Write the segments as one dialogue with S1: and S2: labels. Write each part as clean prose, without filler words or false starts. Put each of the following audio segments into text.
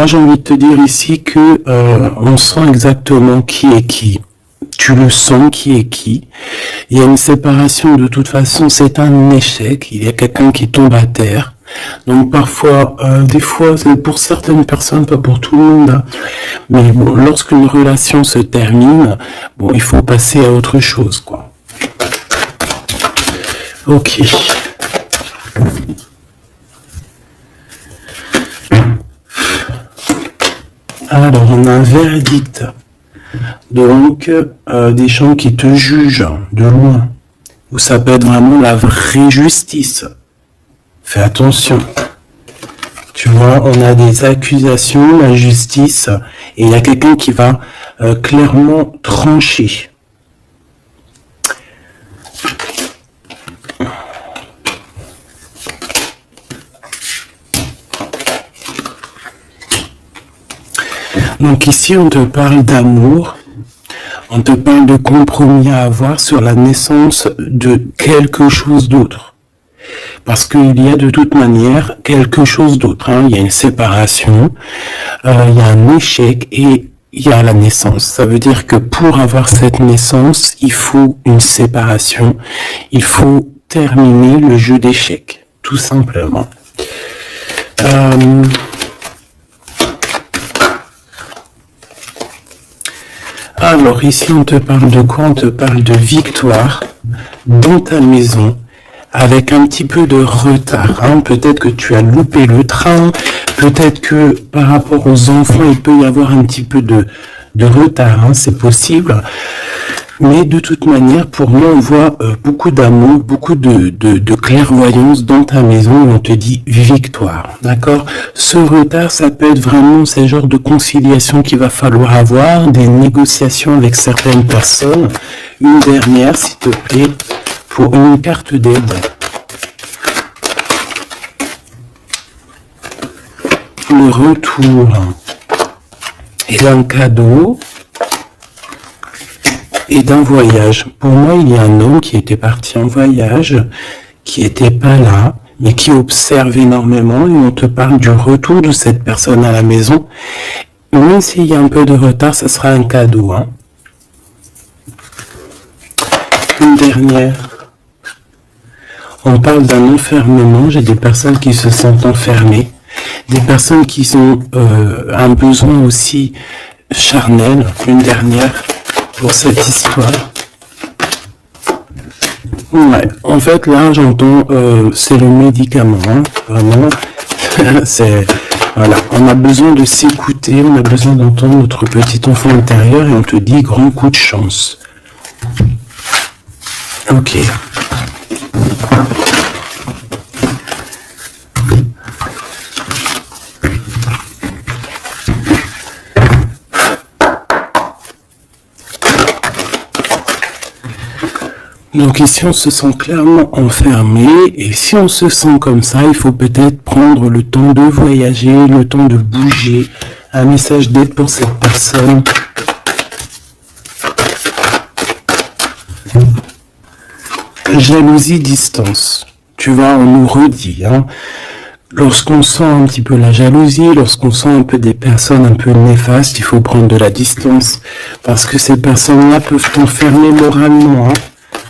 S1: moi j'ai envie de te dire ici que on sent exactement qui est qui. Tu le sens qui est qui. Il y a une séparation de toute façon, c'est un échec. Il y a quelqu'un qui tombe à terre. Donc parfois, des fois, c'est pour certaines personnes, pas pour tout le monde. Hein. Mais bon, lorsqu'une relation se termine, bon, il faut passer à autre chose, quoi. Ok. Alors, on a un verdict. Donc, des gens qui te jugent de loin, où ça peut être vraiment la vraie justice. Fais attention. Tu vois, on a des accusations, la justice, et il y a quelqu'un qui va clairement trancher. Donc ici, on te parle d'amour, on te parle de compromis à avoir sur la naissance de quelque chose d'autre. Parce qu'il y a de toute manière quelque chose d'autre. Hein. Il y a une séparation, il y a un échec et il y a la naissance. Ça veut dire que pour avoir cette naissance, il faut une séparation. Il faut terminer le jeu d'échecs, tout simplement. Alors ici on te parle de quoi? On te parle de victoire dans ta maison avec un petit peu de retard. Hein. Peut-être que tu as loupé le train, peut-être que par rapport aux enfants il peut y avoir un petit peu de retard, hein. C'est possible. Mais de toute manière, pour moi, on voit beaucoup d'amour, beaucoup de clairvoyance dans ta maison où on te dit victoire, d'accord? Ce retard, ça peut être vraiment ces genres de conciliation qu'il va falloir avoir, des négociations avec certaines personnes. Une dernière, s'il te plaît, pour une carte d'aide. Le retour et un cadeau. Et d'un voyage. Pour moi, il y a un homme qui était parti en voyage, qui était pas là, mais qui observe énormément, et on te parle du retour de cette personne à la maison. Même s'il y a un peu de retard, ça sera un cadeau. Hein. Une dernière. On parle d'un enfermement. J'ai des personnes qui se sentent enfermées, des personnes qui ont un besoin aussi charnel. Une dernière. Pour cette histoire. Ouais, en fait là j'entends c'est le médicament, hein, vraiment. C'est voilà, on a besoin de s'écouter, on a besoin d'entendre notre petit enfant intérieur et on te dit grand coup de chance. Ok. Donc ici, on se sent clairement enfermé, et si on se sent comme ça, il faut peut-être prendre le temps de voyager, le temps de bouger. Un message d'aide pour cette personne. Jalousie, distance. Tu vois, on nous redit, hein. Lorsqu'on sent un petit peu la jalousie, lorsqu'on sent un peu des personnes un peu néfastes, il faut prendre de la distance, parce que ces personnes-là peuvent t'enfermer moralement, hein.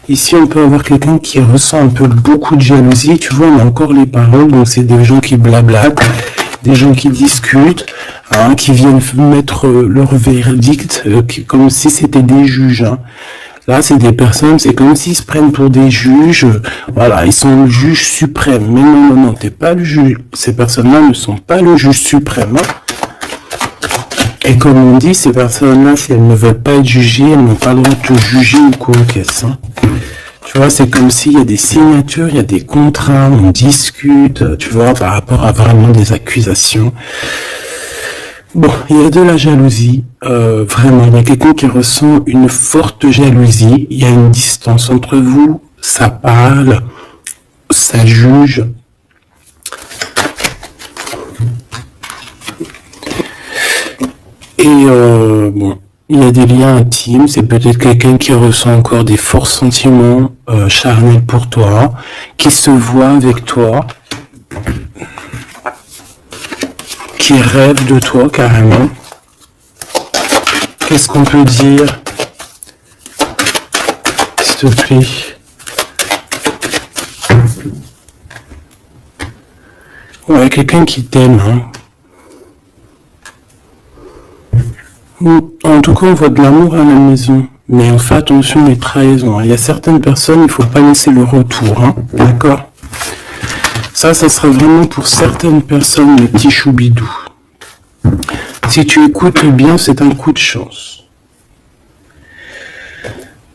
S1: Ici, on peut avoir quelqu'un qui ressent un peu beaucoup de jalousie. Tu vois, on a encore les paroles. Donc, c'est des gens qui blablatent, des gens qui discutent, hein, qui viennent mettre leur verdict comme si c'était des juges. Hein. Là, c'est des personnes, c'est comme s'ils se prennent pour des juges. Voilà, ils sont le juge suprême. Mais non, non, non, t'es pas le juge. Ces personnes-là ne sont pas le juge suprême. Hein. Et comme on dit, ces personnes-là, si elles ne veulent pas être jugées, elles n'ont pas le droit de te juger ou quoi qu'est-ce. Hein. Tu vois, c'est comme s'il y a des signatures, il y a des contrats, on discute, tu vois, par rapport à vraiment des accusations. Bon, il y a de la jalousie, vraiment, il y a quelqu'un qui ressent une forte jalousie, il y a une distance entre vous, ça parle, ça juge. Et bon, il y a des liens intimes, c'est peut-être quelqu'un qui ressent encore des forts sentiments charnels pour toi, qui se voit avec toi, qui rêve de toi carrément. Qu'est-ce qu'on peut dire? S'il te plaît. Ouais, quelqu'un qui t'aime, hein. En tout cas, on voit de l'amour à la maison. Mais on fait attention aux trahisons. Il y a certaines personnes, il faut pas laisser le retour, hein. D'accord? Ça sera vraiment pour certaines personnes, les petits choubidous. Si tu écoutes bien, c'est un coup de chance.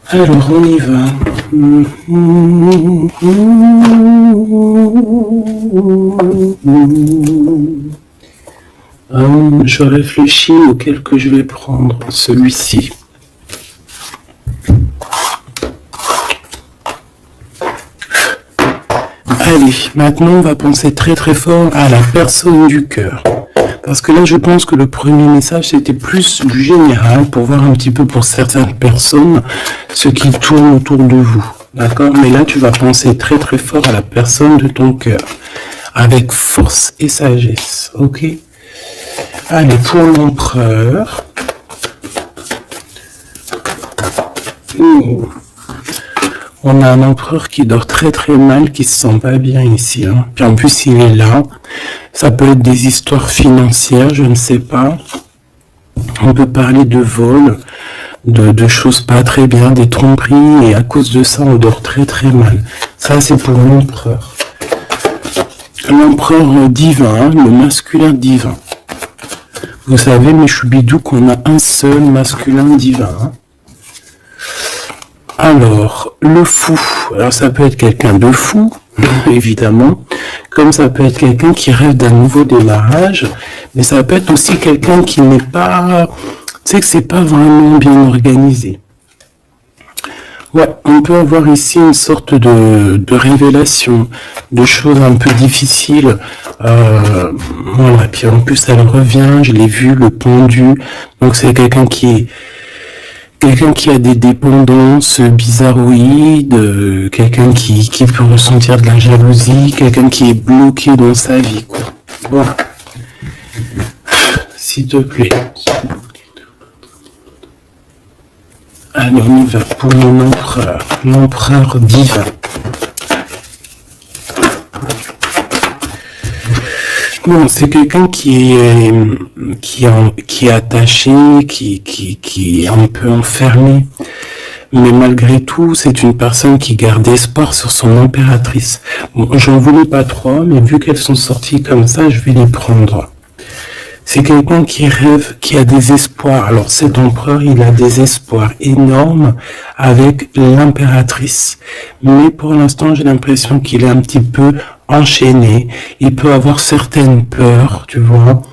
S1: Alors, on y va. Je réfléchis auquel que je vais prendre. Celui-ci. Allez, maintenant on va penser très très fort à la personne du cœur. Parce que là je pense que le premier message c'était plus du général pour voir un petit peu pour certaines personnes ce qui tourne autour de vous. D'accord? Mais là tu vas penser très très fort à la personne de ton cœur. Avec force et sagesse. Ok? Allez, pour l'empereur. On a un empereur qui dort très très mal, qui se sent pas bien ici. Hein. Puis en plus, il est là. Ça peut être des histoires financières, je ne sais pas. On peut parler de vol, de choses pas très bien, des tromperies, et à cause de ça, on dort très très mal. Ça, c'est pour l'empereur. L'empereur divin, le masculin divin. Vous savez, mes choubidous, qu'on a un seul masculin divin. Hein. Alors, le fou. Alors, ça peut être quelqu'un de fou, évidemment, comme ça peut être quelqu'un qui rêve d'un nouveau démarrage, mais ça peut être aussi quelqu'un qui n'est pas... Tu sais que c'est pas vraiment bien organisé. Ouais, on peut avoir ici une sorte de révélation, de choses un peu difficiles. Voilà, puis en plus, elle revient, je l'ai vu, le pendu. Donc, c'est quelqu'un qui a des dépendances bizarroïdes, quelqu'un qui peut ressentir de la jalousie, quelqu'un qui est bloqué dans sa vie, quoi. Bon. S'il te plaît. Allez, on y va pour mon empereur, l'empereur divin. Bon, c'est quelqu'un qui est attaché, qui est un peu enfermé. Mais malgré tout, c'est une personne qui garde espoir sur son impératrice. Bon, j'en voulais pas trop, mais vu qu'elles sont sorties comme ça, je vais les prendre. C'est quelqu'un qui rêve, qui a des espoirs. Alors cet empereur, il a des espoirs énormes avec l'impératrice. Mais pour l'instant, j'ai l'impression qu'il est un petit peu enchaîné. Il peut avoir certaines peurs, tu vois.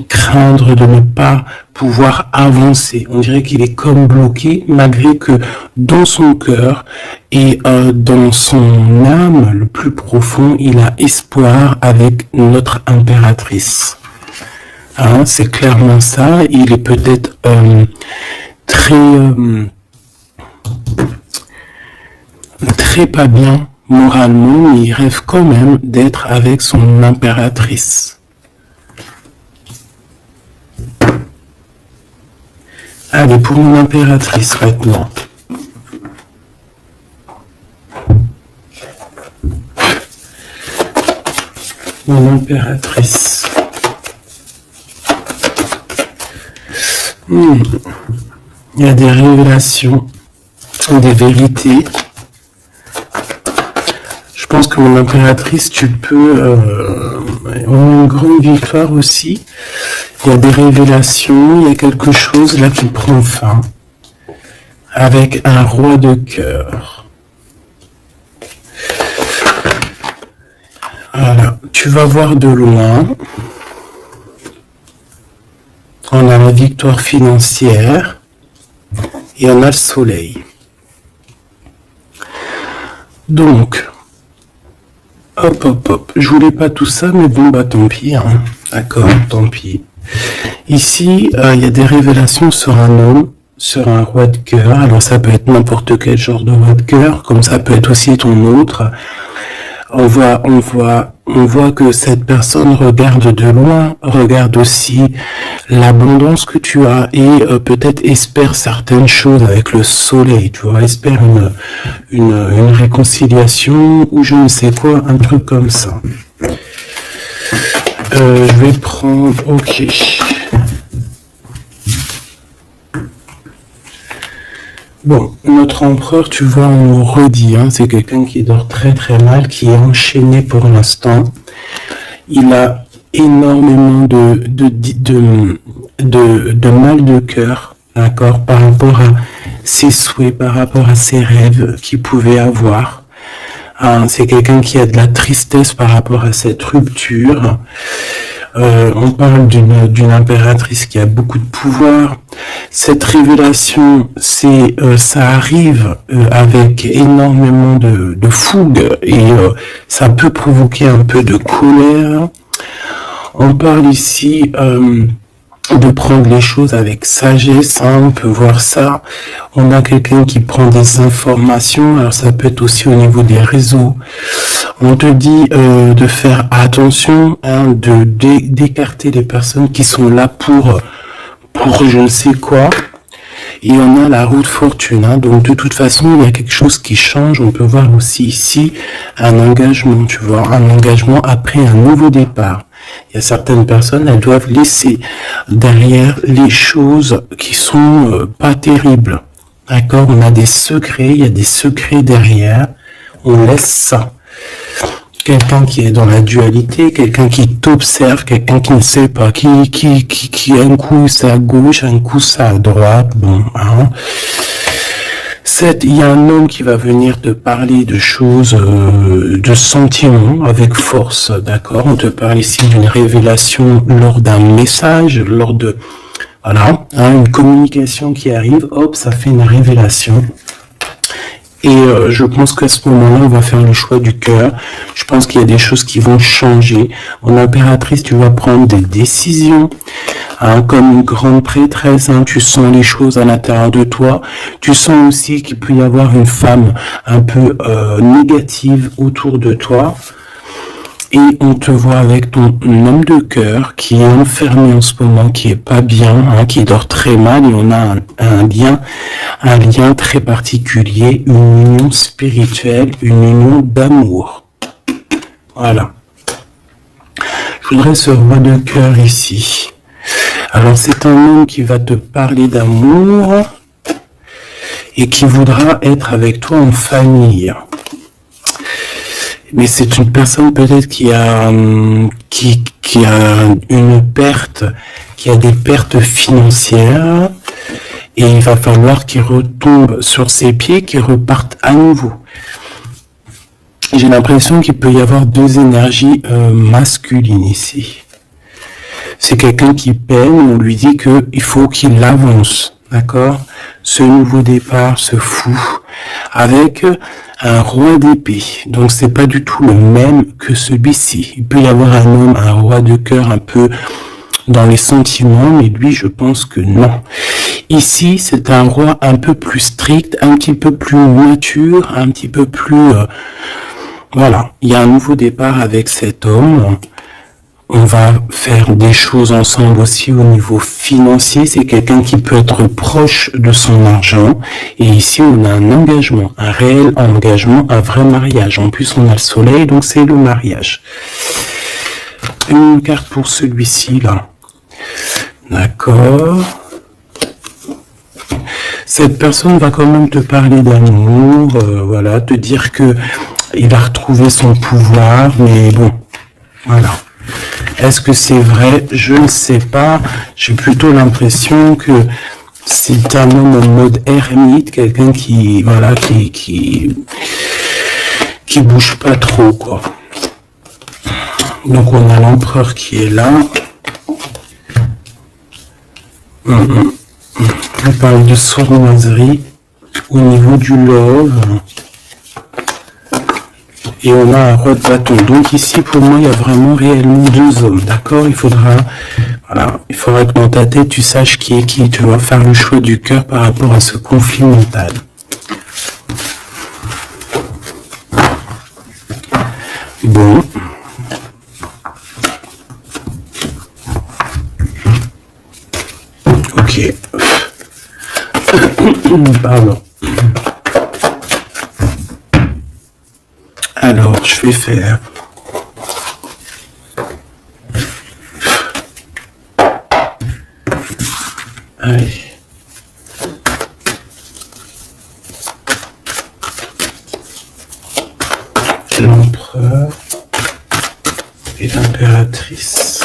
S1: Craindre de ne pas pouvoir avancer. On dirait qu'il est comme bloqué, malgré que dans son cœur et dans son âme, le plus profond, il a espoir avec notre impératrice. Hein, c'est clairement ça. Il est peut-être très pas bien moralement, mais il rêve quand même d'être avec son impératrice. Allez, pour mon impératrice maintenant. Mon impératrice. Il y a des révélations, des vérités. Je pense que mon impératrice, tu peux avoir une grande victoire aussi. Il y a des révélations, il y a quelque chose là qui prend fin. Avec un roi de cœur. Voilà, tu vas voir de loin. On a la victoire financière et on a le soleil. Donc, hop. Je voulais pas tout ça, mais bon, bah tant pis. Hein. D'accord, tant pis. Ici, il y a des révélations sur un homme, sur un roi de cœur. Alors ça peut être n'importe quel genre de roi de cœur, comme ça peut être aussi ton autre. On voit on voit que cette personne regarde de loin, regarde aussi l'abondance que tu as et peut-être espère certaines choses avec le soleil, tu vois, espère une réconciliation ou je ne sais quoi, un truc comme ça. Je vais prendre, ok. Bon, notre empereur, tu vois, on nous redit, hein, c'est quelqu'un qui dort très très mal, qui est enchaîné pour l'instant. Il a énormément de mal de cœur, d'accord, par rapport à ses souhaits, par rapport à ses rêves qu'il pouvait avoir. Hein, c'est quelqu'un qui a de la tristesse par rapport à cette rupture. On parle d'une impératrice qui a beaucoup de pouvoir. Cette révélation, ça arrive avec énormément de fougue et ça peut provoquer un peu de colère. On parle ici de prendre les choses avec sagesse, hein, on peut voir ça. On a quelqu'un qui prend des informations, alors ça peut être aussi au niveau des réseaux. On te dit de faire attention, hein, d'écarter les personnes qui sont là pour je ne sais quoi. Et on a la roue de fortune, hein, donc de toute façon il y a quelque chose qui change. On peut voir aussi ici un engagement, tu vois, un engagement après un nouveau départ. Il y a certaines personnes, elles doivent laisser derrière les choses qui sont pas terribles. D'accord? On a des secrets, il y a des secrets derrière. On laisse ça. Quelqu'un qui est dans la dualité, quelqu'un qui t'observe, quelqu'un qui ne sait pas, qui un coup c'est à gauche, un coup c'est à droite, bon, hein. Il y a un homme qui va venir te parler de choses, de sentiments avec force, d'accord? On te parle ici d'une révélation lors d'un message, lors de, voilà, hein, une communication qui arrive, hop, ça fait une révélation. Et je pense qu'à ce moment-là, on va faire le choix du cœur. Je pense qu'il y a des choses qui vont changer. En impératrice, tu vas prendre des décisions. Hein, comme une grande prêtresse, hein, tu sens les choses à l'intérieur de toi. Tu sens aussi qu'il peut y avoir une femme un peu négative autour de toi. Et on te voit avec ton homme de cœur qui est enfermé en ce moment, qui est pas bien, hein, qui dort très mal, et on a un lien très particulier, une union spirituelle, une union d'amour. Voilà. Je voudrais ce roi de cœur ici. Alors c'est un homme qui va te parler d'amour et qui voudra être avec toi en famille. Mais c'est une personne peut-être qui a une perte, qui a des pertes financières, et il va falloir qu'il retombe sur ses pieds, qu'il reparte à nouveau. J'ai l'impression qu'il peut y avoir deux énergies masculines ici. C'est quelqu'un qui peine, on lui dit qu'il faut qu'il avance, d'accord? Ce nouveau départ, ce fou, avec un roi d'épée. Donc c'est pas du tout le même que celui-ci. Il peut y avoir un homme, un roi de cœur un peu dans les sentiments, mais lui je pense que non. Ici c'est un roi un peu plus strict, un petit peu plus mature, un petit peu plus... voilà, il y a un nouveau départ avec cet homme. On va faire des choses ensemble aussi au niveau financier. C'est quelqu'un qui peut être proche de son argent. Et ici, on a un engagement, un réel engagement, un vrai mariage. En plus, on a le soleil, donc c'est le mariage. Une carte pour celui-ci, là. D'accord. Cette personne va quand même te parler d'amour, voilà, te dire que il a retrouvé son pouvoir, mais bon, voilà. Est-ce que c'est vrai? Je ne sais pas. J'ai plutôt l'impression que c'est un homme en mode ermite, quelqu'un qui, voilà, qui bouge pas trop, quoi. Donc on a l'empereur qui est là. On parle de sournoiserie au niveau du love. Et on a un roi de bâton. Donc ici, pour moi, il y a vraiment réellement deux hommes, d'accord? Il faudra que dans ta tête, tu saches qui est qui. Tu vas faire le choix du cœur par rapport à ce conflit mental. Bon. Pardon. Alors, je vais faire... Allez. L'empereur et l'impératrice.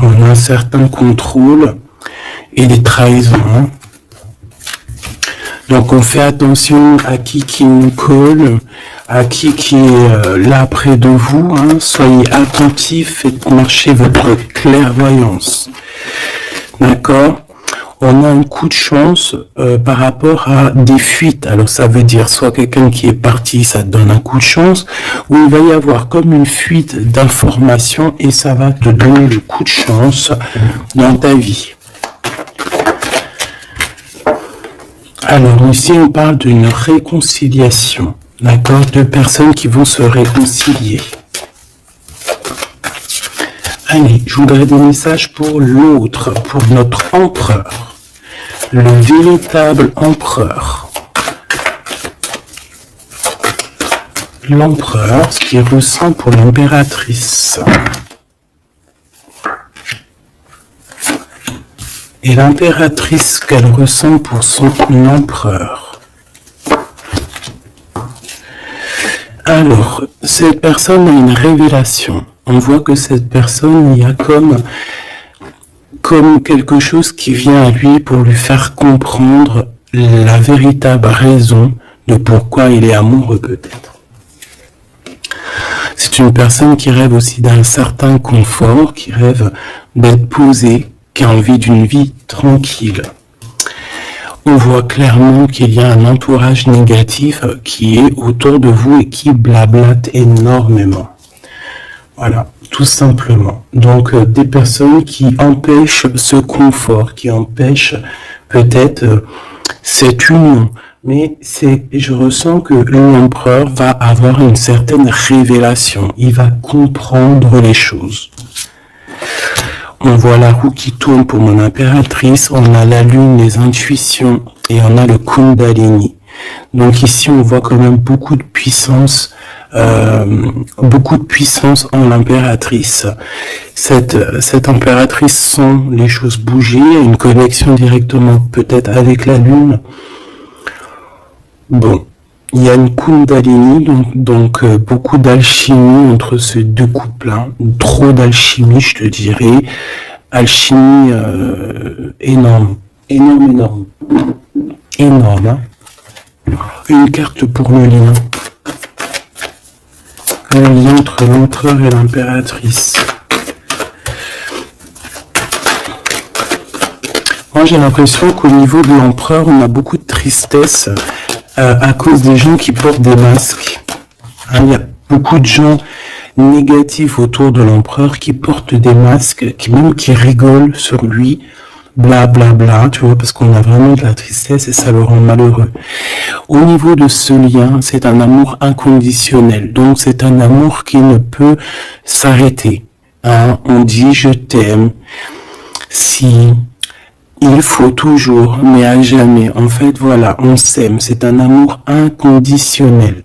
S1: On a un certain contrôle et des trahisons. Donc on fait attention à qui nous colle, à qui est là près de vous. Soyez attentifs, faites marcher votre clairvoyance. D'accord ? On a un coup de chance par rapport à des fuites. Alors ça veut dire soit quelqu'un qui est parti, ça te donne un coup de chance, ou il va y avoir comme une fuite d'informations et ça va te donner le coup de chance dans ta vie. Alors ici on parle d'une réconciliation, d'accord, deux personnes qui vont se réconcilier. Allez, je voudrais des messages pour l'autre, pour notre empereur, le véritable empereur. L'empereur, ce qu'il ressent pour l'impératrice. Et l'impératrice, ce qu'elle ressent pour son empereur. Alors, cette personne a une révélation. On voit que cette personne, il y a comme quelque chose qui vient à lui pour lui faire comprendre la véritable raison de pourquoi il est amoureux peut-être. C'est une personne qui rêve aussi d'un certain confort, qui rêve d'être posée, qui a envie d'une vie tranquille. On voit clairement qu'il y a un entourage négatif qui est autour de vous et qui blablate énormément. Voilà, tout simplement. Donc, des personnes qui empêchent ce confort, qui empêchent peut-être cette union. Mais je ressens que l'empereur va avoir une certaine révélation. Il va comprendre les choses. On voit la roue qui tourne pour mon impératrice. On a la lune, les intuitions et on a le Kundalini. Donc ici, on voit quand même beaucoup de puissance en l'impératrice. Cette impératrice sent les choses bouger, une connexion directement peut-être avec la lune. Bon, il y a une Kundalini, donc beaucoup d'alchimie entre ces deux couples-là, trop d'alchimie, je te dirais, alchimie énorme, hein. Une carte pour le lien. Le lien entre l'empereur et l'impératrice. Moi, j'ai l'impression qu'au niveau de l'empereur, on a beaucoup de tristesse à cause des gens qui portent des masques. Il y a beaucoup de gens négatifs autour de l'empereur qui portent des masques, qui rigolent sur lui, bla bla bla, tu vois, parce qu'on a vraiment de la tristesse et ça le rend malheureux. Au niveau de ce lien, c'est un amour inconditionnel, donc c'est un amour qui ne peut s'arrêter. On dit je t'aime, si il faut toujours, mais à jamais. En fait, voilà, on s'aime, c'est un amour inconditionnel.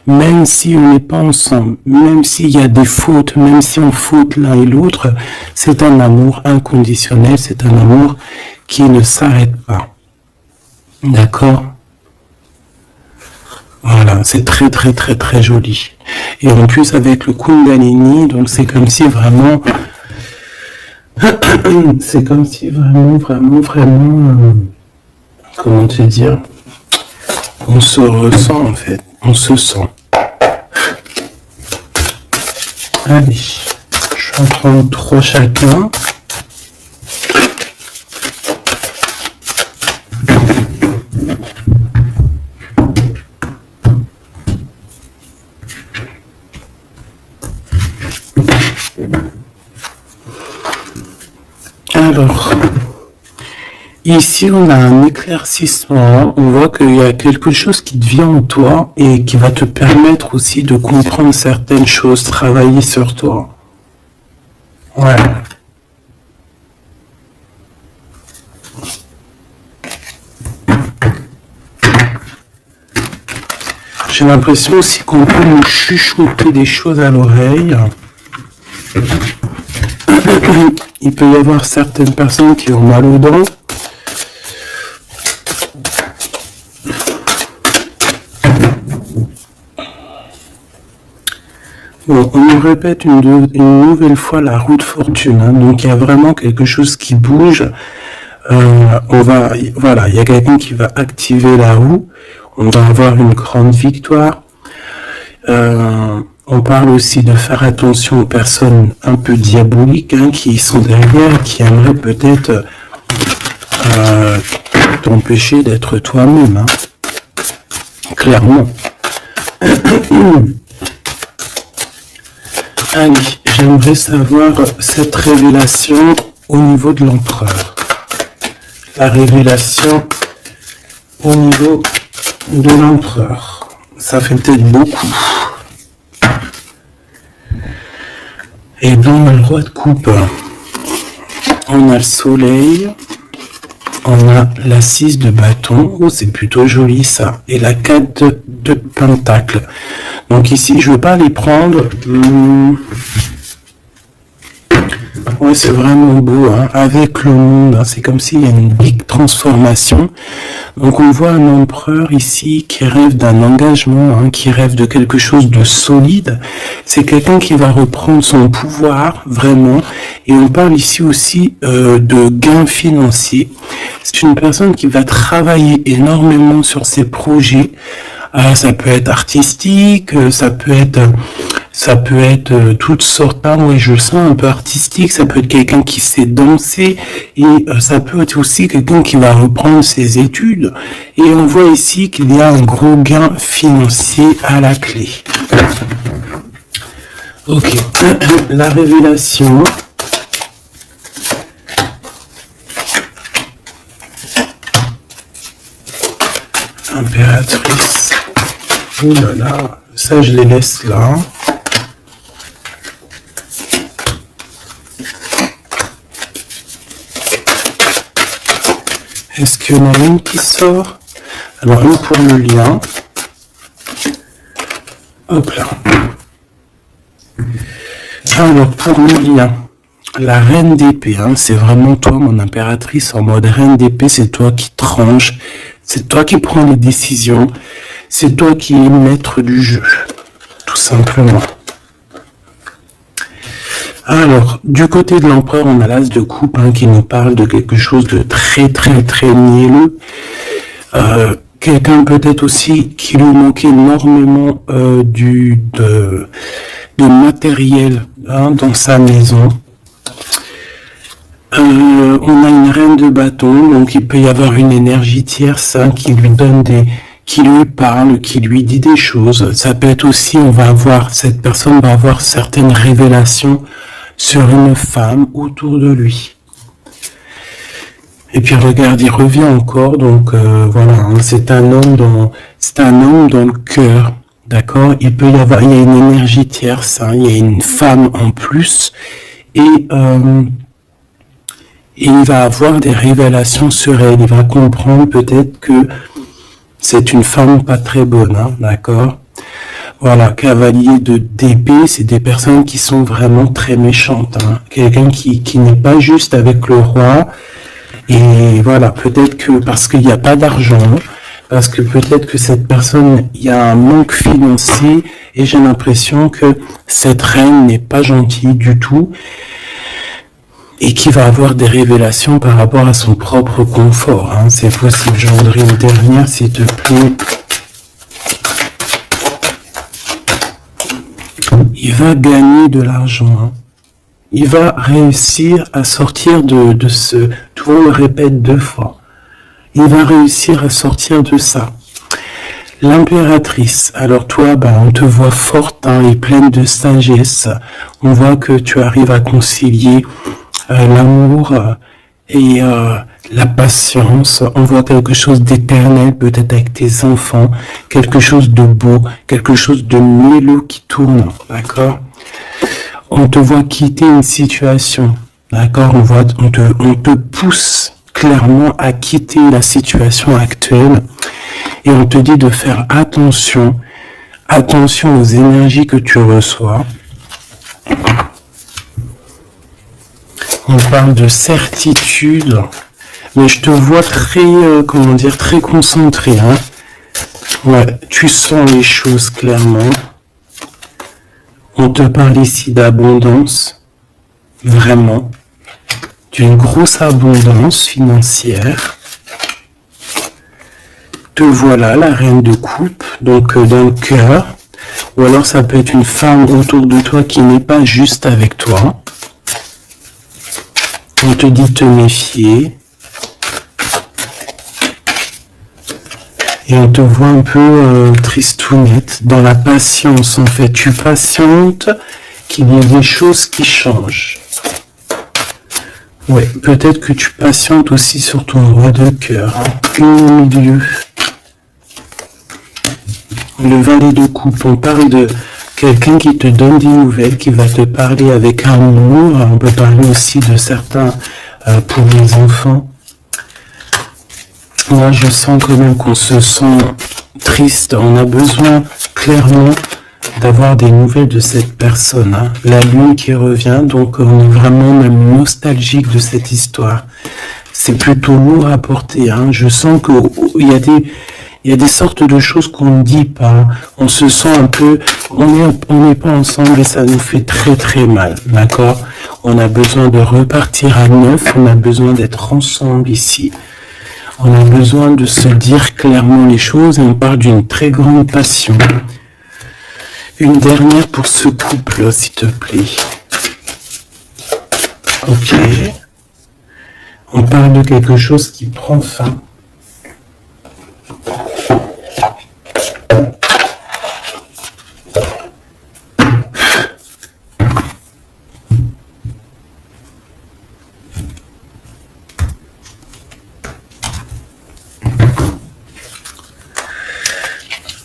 S1: Même si on n'est pas ensemble, même s'il y a des fautes, même si on faute l'un et l'autre, c'est un amour inconditionnel, c'est un amour qui ne s'arrête pas. D'accord ? Voilà, c'est très très très très joli. Et en plus avec le Kundalini, donc c'est comme si vraiment... c'est comme si vraiment, comment te dire, on se ressent en fait, on se sent. Allez, je vais en prendre 3 chacun. Alors, ici on a un éclaircissement, on voit qu'il y a quelque chose qui devient en toi et qui va te permettre aussi de comprendre certaines choses, travailler sur toi. Ouais. J'ai l'impression aussi qu'on peut nous chuchoter des choses à l'oreille. Il peut y avoir certaines personnes qui ont mal aux dents. Bon, on nous répète une nouvelle fois la roue de fortune, hein. Donc il y a vraiment quelque chose qui bouge. Voilà, il y a quelqu'un qui va activer la roue. On va avoir une grande victoire. On parle aussi de faire attention aux personnes un peu diaboliques, hein, qui sont derrière, qui aimeraient peut-être t'empêcher d'être toi-même, hein. Clairement. Allez, j'aimerais savoir cette révélation au niveau de l'empereur. La révélation au niveau de l'empereur. Ça fait peut-être beaucoup. Et dans le roi de coupe, on a le soleil, on a la 6 de bâton, oh, c'est plutôt joli ça, et la 4 de pentacle. Donc ici, je ne veux pas les prendre. Ouais, c'est vraiment beau, hein, avec le monde, hein, c'est comme s'il y a une big transformation. Donc on voit un empereur ici qui rêve d'un engagement, hein, qui rêve de quelque chose de solide. C'est quelqu'un qui va reprendre son pouvoir, vraiment. Et on parle ici aussi de gains financiers. C'est une personne qui va travailler énormément sur ses projets. Ça peut être artistique, ça peut être toutes sortes. Ah oui, je sens un peu artistique. Ça peut être quelqu'un qui sait danser et ça peut être aussi quelqu'un qui va reprendre ses études. Et on voit ici qu'il y a un gros gain financier à la clé. Ok, la révélation. Impératrice. Oh là là, ça je les laisse là. Est-ce qu'il y en a une qui sort? Alors une pour le lien. Hop là. Alors pour le lien, la reine d'épée, hein, c'est vraiment toi mon impératrice en mode reine d'épée, c'est toi qui tranche, c'est toi qui prends les décisions, c'est toi qui es maître du jeu, tout simplement. Alors, du côté de l'empereur, on a l'as de coupe, hein, qui nous parle de quelque chose de très très très mielleux. Quelqu'un peut-être aussi qui lui manquait énormément de matériel, hein, dans sa maison. On a une reine de bâton, donc il peut y avoir une énergie tierce, hein, qui lui donne qui lui parle, qui lui dit des choses. Ça peut être aussi, cette personne va avoir certaines révélations sur une femme autour de lui. Et puis regarde, il revient encore, donc voilà, hein, c'est un homme dans le cœur, d'accord. Il y a une énergie tierce, hein, il y a une femme en plus, et il va avoir des révélations sur elle. Il va comprendre peut-être que c'est une femme pas très bonne, hein, d'accord. Voilà, cavalier d'épée, c'est des personnes qui sont vraiment très méchantes, hein. Quelqu'un qui n'est pas juste avec le roi. Et voilà, peut-être que parce qu'il n'y a pas d'argent, parce que peut-être que cette personne, il y a un manque financier, et j'ai l'impression que cette reine n'est pas gentille du tout, et qui va avoir des révélations par rapport à son propre confort, hein. C'est possible, j'en voudrais une dernière, s'il te plaît. Il va gagner de l'argent, hein. Il va réussir à sortir de ce... Tout le monde le répète 2 fois. Il va réussir à sortir de ça. L'impératrice. Alors toi, on te voit forte, hein, et pleine de sagesse. On voit que tu arrives à concilier l'amour et la patience. On voit quelque chose d'éternel, peut-être avec tes enfants. Quelque chose de beau, quelque chose de mielleux qui tourne, d'accord? On te voit quitter une situation, d'accord? On te pousse clairement à quitter la situation actuelle et on te dit de faire attention Attention aux énergies que tu reçois. On parle de certitude, mais je te vois très, comment dire, très concentré. Hein. Ouais, tu sens les choses clairement. On te parle ici d'abondance, vraiment, d'une grosse abondance financière. Te voilà, la reine de coupe, donc dans le cœur. Ou alors ça peut être une femme autour de toi qui n'est pas juste avec toi. On te dit de te méfier. Et on te voit un peu tristounette, dans la patience en fait. Tu patientes qu'il y ait des choses qui changent. Ouais, peut-être que tu patientes aussi sur ton roi de cœur. Une au milieu. Le valet de coupe, on parle de quelqu'un qui te donne des nouvelles, qui va te parler avec amour. On peut parler aussi de certains pour les enfants. Moi, je sens quand même qu'on se sent triste. On a besoin clairement d'avoir des nouvelles de cette personne. Hein. La lune qui revient, donc on est vraiment même nostalgique de cette histoire. C'est plutôt lourd à porter. Hein. Je sens qu'il y a des sortes de choses qu'on ne dit pas. On se sent un peu, on n'est pas ensemble et ça nous fait très très mal. D'accord? On a besoin de repartir à neuf. On a besoin d'être ensemble ici. On a besoin de se dire clairement les choses et on parle d'une très grande passion. Une dernière pour ce couple, s'il te plaît. Ok. On parle de quelque chose qui prend fin.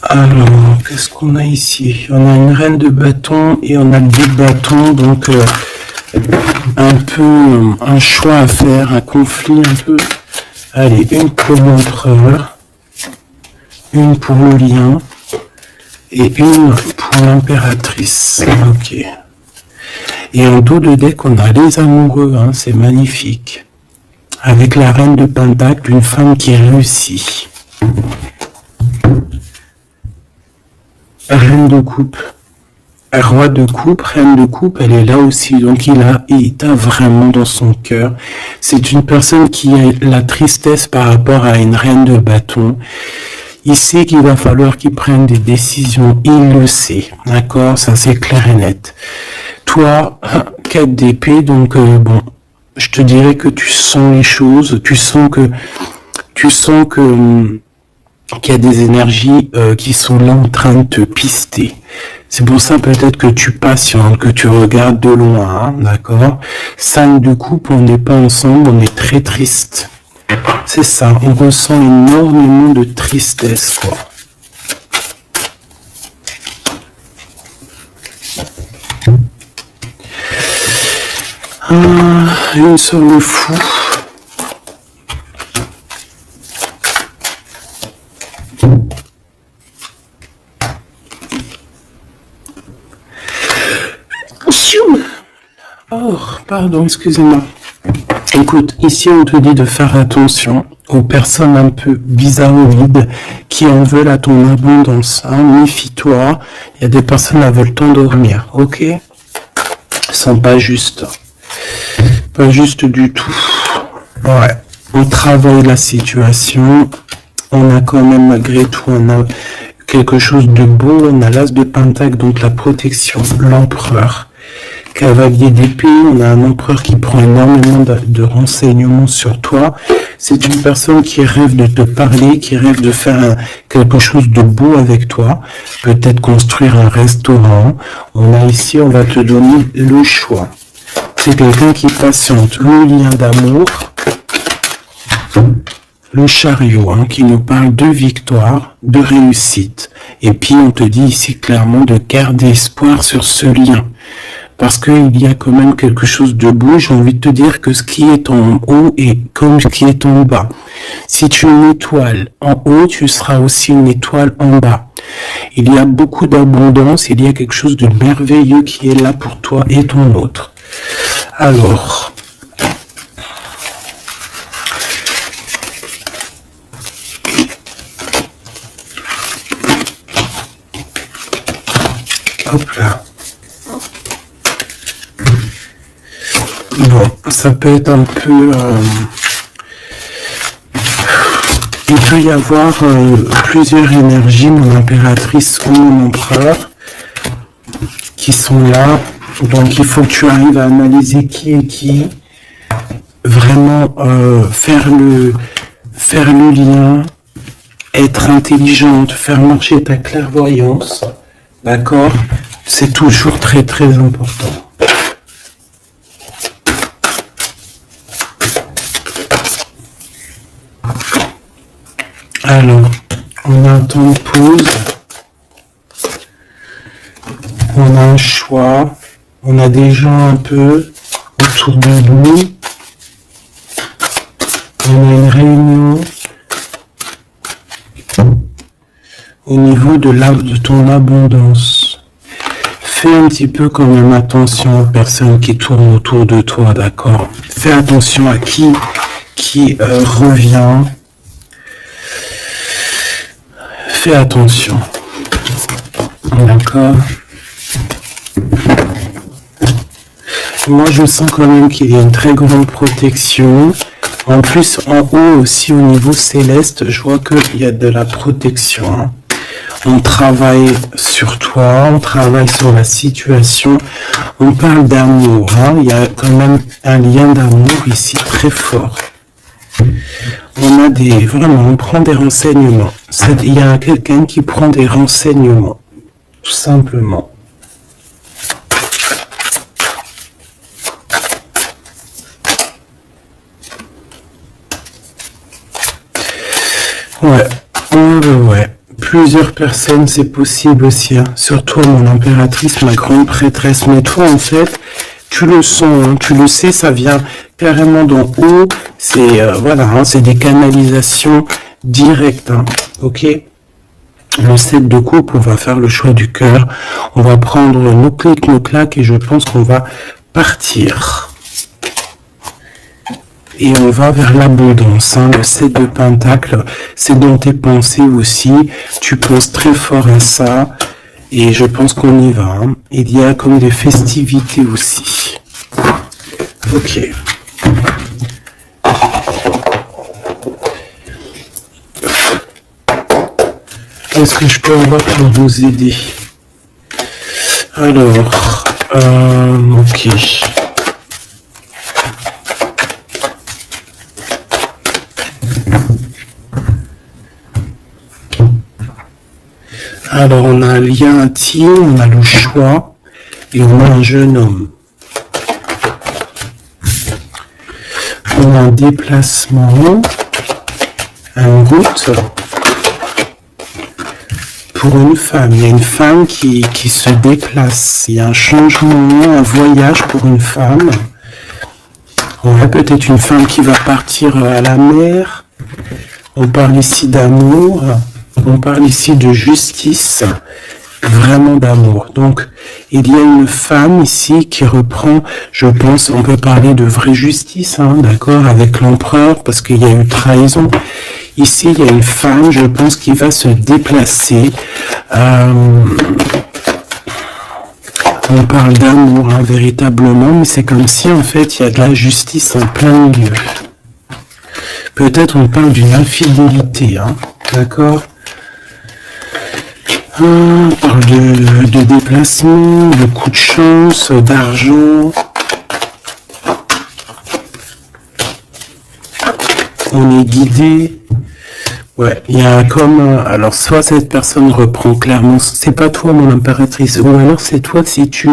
S1: Alors, qu'est-ce qu'on a ici? On a une reine de bâton et on a deux bâtons, donc un peu un choix à faire, un conflit un peu. Allez, une pour l'empereur, une pour le lion et une pour l'impératrice. Ok. Et en dos de deck, on a les amoureux, hein, c'est magnifique. Avec la reine de pentacle, une femme qui réussit. Reine de coupe, roi de coupe, reine de coupe, elle est là aussi, donc il t'a vraiment dans son cœur. C'est une personne qui a la tristesse par rapport à une reine de bâton. Il sait qu'il va falloir qu'il prenne des décisions, il le sait, d'accord, ça c'est clair et net. Toi, 4 d'épée, donc bon, je te dirais que tu sens les choses, tu sens que qu'il y a des énergies qui sont là en train de te pister. C'est pour ça peut-être que tu patientes, que tu regardes de loin, hein, d'accord? 5 de coupe, on n'est pas ensemble, on est très triste. C'est ça, on ressent énormément de tristesse, quoi. Une sur le fou. Oh, pardon, excusez-moi. Écoute, ici on te dit de faire attention aux personnes un peu bizarroïdes qui en veulent à ton abondance. Hein. Méfie-toi, il y a des personnes qui veulent t'endormir, ok? Ils sont pas justes. Pas juste du tout. Ouais. On travaille la situation. On a quand même, malgré tout, on a quelque chose de beau. On a l'as de pentacle, donc la protection, l'empereur. Cavalier d'épée, on a un empereur qui prend énormément de renseignements sur toi. C'est une personne qui rêve de te parler, qui rêve de faire quelque chose de beau avec toi. Peut-être construire un restaurant. On a ici, on va te donner le choix. C'est quelqu'un qui patiente. Le lien d'amour, le chariot, hein, qui nous parle de victoire, de réussite. Et puis on te dit ici clairement de garder espoir sur ce lien. Parce qu'il y a quand même quelque chose de beau. J'ai envie de te dire que ce qui est en haut est comme ce qui est en bas. Si tu es une étoile en haut, tu seras aussi une étoile en bas. Il y a beaucoup d'abondance, il y a quelque chose de merveilleux qui est là pour toi et ton autre. Alors, hop là. Bon, ça peut être un peu... il peut y avoir plusieurs énergies, mon impératrice ou mon empereur, qui sont là. Donc il faut que tu arrives à analyser qui est qui, vraiment faire le lien, être intelligente, faire marcher ta clairvoyance, d'accord? C'est toujours très très important. Alors, on a un temps de pause, on a un choix, on a des gens un peu autour de nous, on a une réunion au niveau de ton abondance. Fais un petit peu quand même attention aux personnes qui tournent autour de toi, d'accord? Fais attention à qui revient. Fais attention. D'accord? Moi, je sens quand même qu'il y a une très grande protection. En plus, en haut aussi, au niveau céleste, je vois qu'il y a de la protection. Hein. On travaille sur toi, on travaille sur la situation. On parle d'amour. Hein. Il y a quand même un lien d'amour ici très fort. On prend des renseignements. Il y a quelqu'un qui prend des renseignements, tout simplement. Ouais. Plusieurs personnes, c'est possible aussi. Hein. Surtout mon impératrice, ma grande prêtresse. Mais toi, en fait, tu le sens, hein, tu le sais, ça vient carrément d'en haut. C'est c'est des canalisations directes. Hein, ok. Le 7 de coupe, on va faire le choix du cœur. On va prendre nos clics, nos claques et je pense qu'on va partir. Et on va vers l'abondance. Hein. Le 7 de pentacle, c'est dans tes pensées aussi. Tu penses très fort à ça. Et je pense qu'on y va. Hein. Il y a comme des festivités aussi. Ok. Qu'est-ce que je peux avoir pour vous aider? Alors, ok. Alors, on a un lien intime, on a le choix, et on a un jeune homme. On a un déplacement, une route pour une femme. Il y a une femme qui se déplace. Il y a un changement, un voyage pour une femme. On a peut-être une femme qui va partir à la mer. On parle ici d'amour. On parle ici de justice, vraiment d'amour. Donc, il y a une femme ici qui reprend, je pense, on peut parler de vraie justice, hein, d'accord, avec l'empereur, parce qu'il y a eu trahison. Ici, il y a une femme, je pense, qui va se déplacer. On parle d'amour, hein, véritablement, mais c'est comme si, en fait, il y a de la justice en plein milieu. Peut-être on parle d'une infidélité, hein, d'accord. On parle de déplacement, de coup de chance, d'argent. On est guidé. Ouais, il y a comme... alors, soit cette personne reprend clairement... C'est pas toi, mon impératrice. Ou alors c'est toi si tu...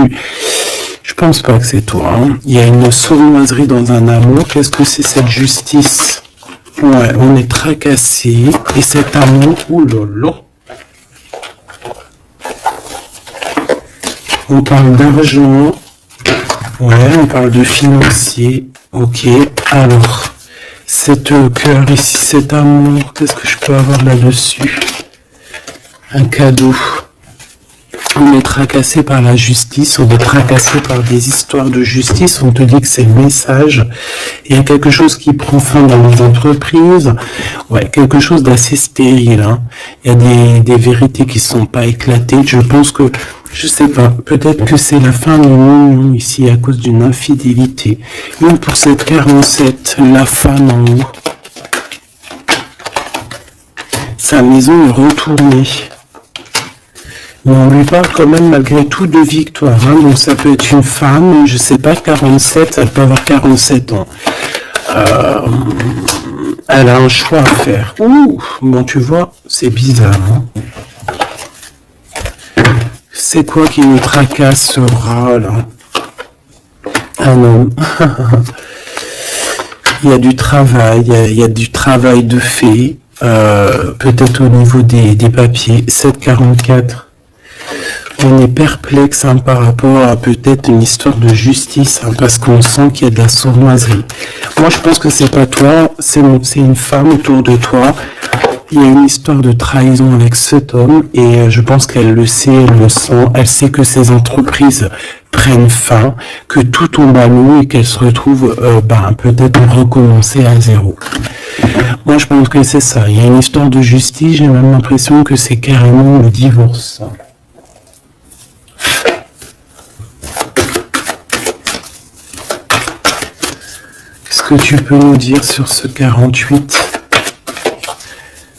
S1: Je pense pas que c'est toi. Hein. Il y a une sournoiserie dans un amour. Qu'est-ce que c'est cette justice? Ouais, on est tracassé. Et cet amour... Ouh là là. On parle d'argent, ouais, on parle de financier, ok. Alors, cet cœur ici, cet amour, qu'est-ce que je peux avoir là-dessus? un cadeau. On est tracassé par la justice, on est tracassé par des histoires de justice, on te dit que c'est le message. Il y a quelque chose qui prend fin dans les entreprises, ouais, quelque chose d'assez stérile, hein. Il y a des vérités qui sont pas éclatées. Je pense que, je sais pas, peut-être que c'est la fin d'une union ici à cause d'une infidélité. Même pour cette 47, la femme en haut, sa maison est retournée. Mais on lui parle quand même malgré tout de victoire, hein. Donc ça peut être une femme, je sais pas, 47, elle peut avoir 47 ans. Elle a un choix à faire. Ouh, bon tu vois, c'est bizarre, hein. C'est quoi qui nous tracassera là? Un homme. Il y a du travail, il y a du travail de fait, peut-être au niveau des papiers. 744. On est perplexe, hein, par rapport à peut-être une histoire de justice, hein, parce qu'on sent qu'il y a de la sournoiserie. Moi, je pense que c'est pas toi, c'est une femme autour de toi. Il y a une histoire de trahison avec cet homme et je pense qu'elle le sait, elle le sent. Elle sait que ses entreprises prennent fin, que tout tombe à l'eau et qu'elle se retrouve peut-être recommencer à zéro. Moi, je pense que c'est ça. Il y a une histoire de justice. J'ai même l'impression que c'est carrément le divorce. Qu'est-ce que tu peux nous dire sur ce 48?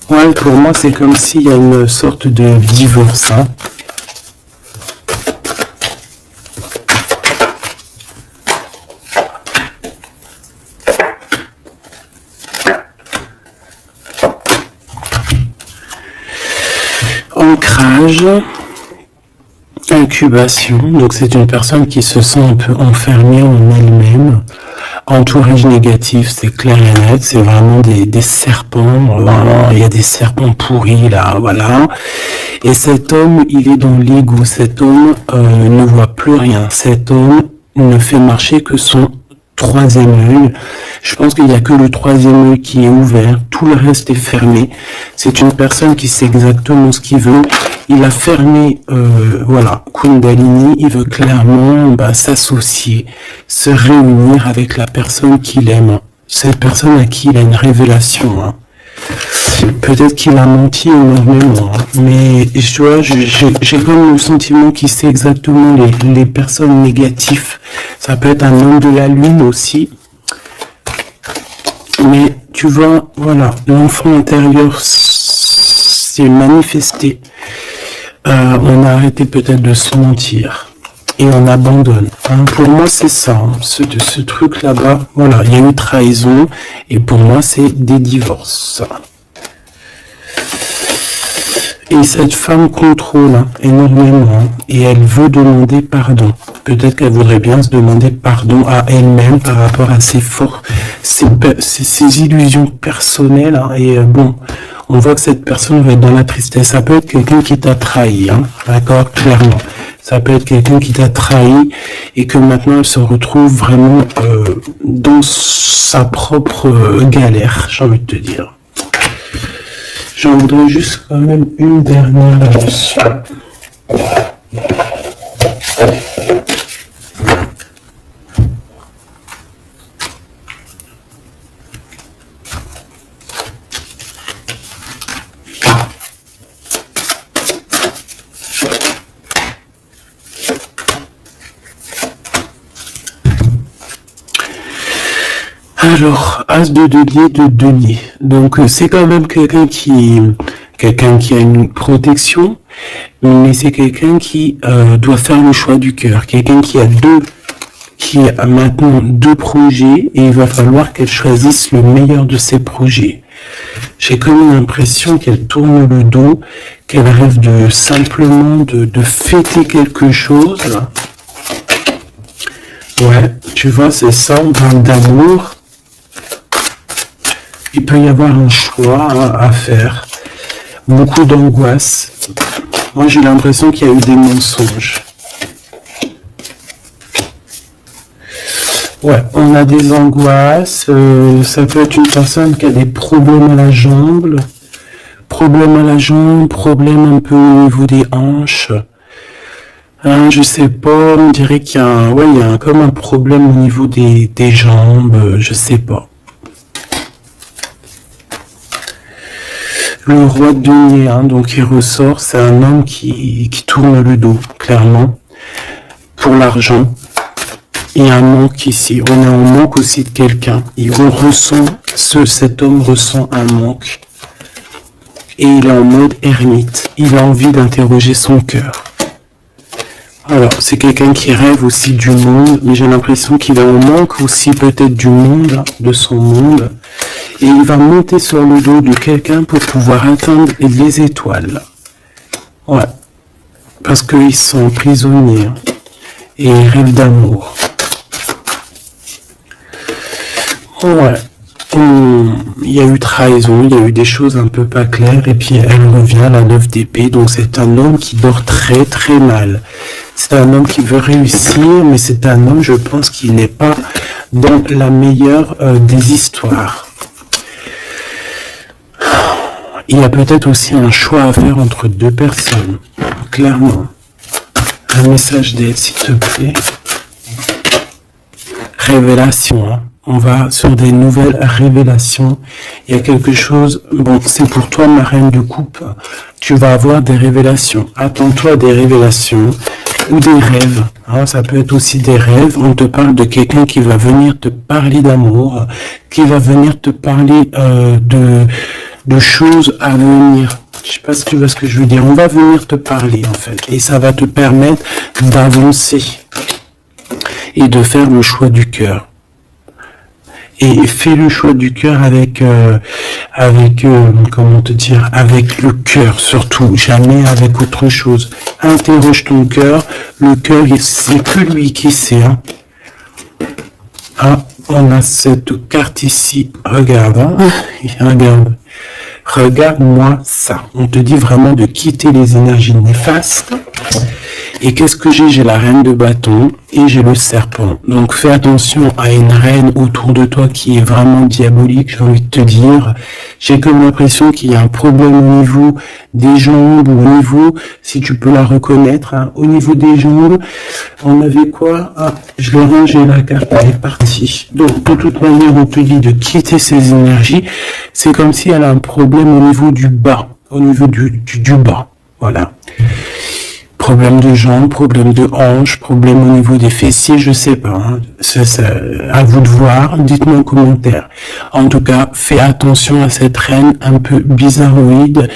S1: Ouais, pour moi, c'est comme s'il y a une sorte de divorce, hein. Ancrage, incubation, donc c'est une personne qui se sent un peu enfermée en elle-même. Entourage négatif, c'est clair et net, c'est vraiment des serpents, il y a des serpents pourris là, voilà. Et cet homme, il est dans l'ego, cet homme ne voit plus rien, cet homme ne fait marcher que son troisième œil. Je pense qu'il n'y a que le troisième œil qui est ouvert, tout le reste est fermé. C'est une personne qui sait exactement ce qu'il veut. Il a fermé, Kundalini, il veut clairement s'associer, se réunir avec la personne qu'il aime. Cette personne à qui il a une révélation, hein. Peut-être qu'il a menti énormément, hein. Mais tu vois, j'ai comme le sentiment qu'il sait exactement les personnes négatives. Ça peut être un homme de la lune aussi. Mais tu vois, voilà, l'enfant intérieur s'est manifesté. On a arrêté peut-être de se mentir et on abandonne, hein. Pour moi c'est ça, hein, ce truc là-bas, voilà, il y a eu trahison et pour moi c'est des divorces. Et cette femme contrôle, hein, énormément, hein, et elle veut demander pardon. Peut-être qu'elle voudrait bien se demander pardon à elle-même par rapport à ses illusions personnelles, hein, et on voit que cette personne va être dans la tristesse. Ça peut être quelqu'un qui t'a trahi, hein, d'accord, clairement. Ça peut être quelqu'un qui t'a trahi et que maintenant elle se retrouve vraiment dans sa propre galère, j'ai envie de te dire. J'en voudrais juste quand même une dernière là-dessus. Alors, As de denier. Donc, c'est quand même quelqu'un qui a une protection, mais c'est quelqu'un qui doit faire le choix du cœur. Quelqu'un qui a maintenant deux projets et il va falloir qu'elle choisisse le meilleur de ses projets. J'ai comme l'impression qu'elle tourne le dos, qu'elle rêve simplement de fêter quelque chose. Ouais, tu vois, c'est ça, on parle d'amour. Il peut y avoir un choix à faire. Beaucoup d'angoisse. Moi, j'ai l'impression qu'il y a eu des mensonges. Ouais, on a des angoisses. Ça peut être une personne qui a des problèmes à la jambe, problème à la jambe, problème un peu au niveau des hanches. Je sais pas, on dirait qu'il y a comme un problème au niveau des jambes, je sais pas. Le roi de denier, donc il ressort, c'est un homme qui tourne le dos, clairement, pour l'argent. Il y a un manque ici, on est en manque aussi de quelqu'un. Cet homme ressent un manque. Et il est en mode ermite, il a envie d'interroger son cœur. Alors, c'est quelqu'un qui rêve aussi du monde, mais j'ai l'impression qu'il est en manque aussi peut-être du monde, de son monde. Et il va monter sur le dos de quelqu'un pour pouvoir atteindre les étoiles. Ouais. Parce qu'ils sont prisonniers. Et ils rêvent d'amour. Ouais. Il y a eu trahison, il y a eu des choses un peu pas claires, et puis elle revient à la 9 d'épée, donc c'est un homme qui dort très très mal. C'est un homme qui veut réussir, mais c'est un homme, je pense, qui n'est pas dans la meilleure des histoires. Il y a peut-être aussi un choix à faire entre deux personnes, clairement. Un message d'aide, s'il te plaît. Révélation, On va sur des nouvelles révélations. Il y a quelque chose, c'est pour toi, ma reine de coupe. Tu vas avoir des révélations. Attends-toi à des révélations ou des rêves. Ça peut être aussi des rêves. On te parle de quelqu'un qui va venir te parler d'amour, qui va venir te parler de choses à venir. Je sais pas si tu vois ce que je veux dire. On va venir te parler, en fait. Et ça va te permettre d'avancer et de faire le choix du cœur. Et fais le choix du cœur avec le cœur surtout, jamais avec autre chose. Interroge ton cœur, le cœur, c'est que lui qui sait. On a cette carte ici, regarde, regarde-moi ça. On te dit vraiment de quitter les énergies néfastes. Et qu'est-ce que j'ai? J'ai la reine de bâton et j'ai le serpent. Donc fais attention à une reine autour de toi qui est vraiment diabolique, j'ai envie de te dire. J'ai comme l'impression qu'il y a un problème au niveau des jambes ou au niveau, si tu peux la reconnaître, au niveau des jambes. On avait quoi? Je l'ai rangé la carte, elle est partie. Donc de toute manière, on te dit de quitter ces énergies. C'est comme si elle a un problème au niveau du bas, au niveau du bas. Voilà. Problème de jambes, problème de hanches, problème au niveau des fessiers, je sais pas. C'est à vous de voir, dites-moi en commentaire. En tout cas, fais attention à cette reine un peu bizarroïde